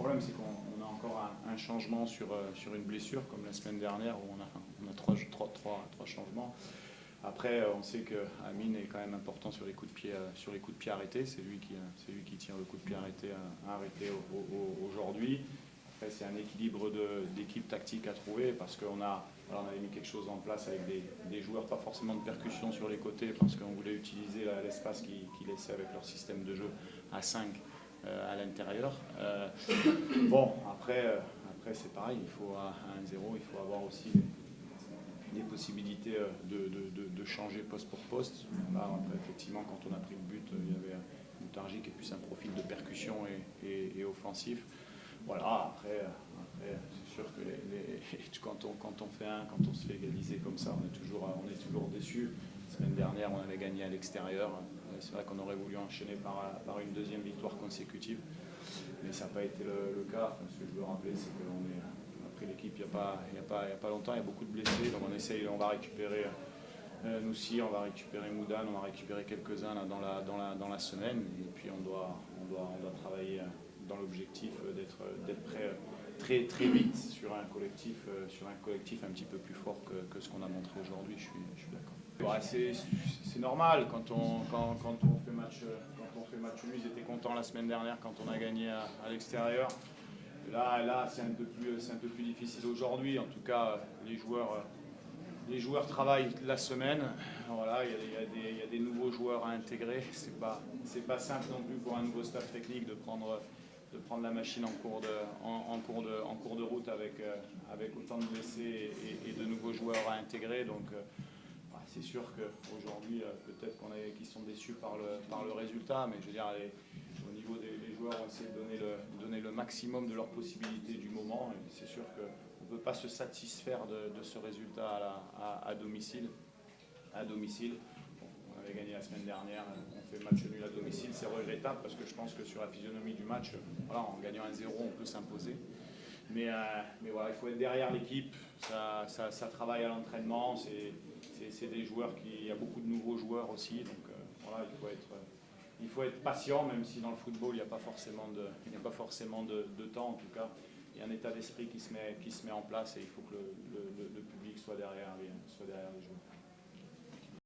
problème, c'est qu'on a encore un changement sur une blessure, comme la semaine dernière, où on a trois changements. Après, on sait que Amine est quand même important sur les coups de pied arrêtés. C'est lui qui tire le coup de pied arrêté aujourd'hui. Après, c'est un équilibre d'équipe tactique à trouver, parce qu'on avait mis quelque chose en place avec des joueurs, pas forcément de percussion sur les côtés, parce qu'on voulait utiliser l'espace qu'ils laissaient avec leur système de jeu à 5 à l'intérieur. Bon, après c'est pareil, il faut à 1-0, il faut avoir aussi des possibilités de changer poste pour poste. Là, après, effectivement, quand on a pris le but, il y avait Moutargi qui est plus un profil de percussion et offensif. Voilà, après c'est sûr que quand on se fait égaliser comme ça, on est toujours déçu. La semaine dernière, on avait gagné à l'extérieur. C'est vrai qu'on aurait voulu enchaîner par une deuxième victoire consécutive, mais ça n'a pas été le cas. Enfin, ce que je veux rappeler, c'est qu'on a pris l'équipe il n'y a pas longtemps, il y a beaucoup de blessés, donc on va récupérer Noussi, on va récupérer Moudane, on va récupérer quelques-uns dans la semaine, et puis on doit travailler dans l'objectif d'être prêt très, très vite sur un collectif un petit peu plus fort que ce qu'on a montré aujourd'hui. Je suis d'accord. Ouais, c'est normal quand on fait match nul. Ils étaient contents la semaine dernière quand on a gagné à l'extérieur. Là, c'est un peu plus difficile aujourd'hui. En tout cas, les joueurs travaillent la semaine. Voilà, il y a des nouveaux joueurs à intégrer. C'est pas simple non plus pour un nouveau staff technique de prendre la machine en cours de route avec autant de blessés et de nouveaux joueurs à intégrer. Donc c'est sûr qu'aujourd'hui, peut-être qu'ils sont déçus par le résultat, mais je veux dire, au niveau des joueurs, on essaie de donner le maximum de leurs possibilités du moment. Et c'est sûr qu'on ne peut pas se satisfaire de ce résultat à domicile. Bon, on avait gagné la semaine dernière, on fait match nul à domicile, c'est regrettable parce que je pense que sur la physionomie du match, voilà, en gagnant 1-0, on peut s'imposer. Mais voilà, il faut être derrière l'équipe, ça travaille à l'entraînement, c'est des joueurs il y a beaucoup de nouveaux joueurs aussi, donc voilà, il faut être patient, même si dans le football il n'y a pas forcément de temps. En tout cas, il y a un état d'esprit qui se met en place, et il faut que le public soit derrière les joueurs.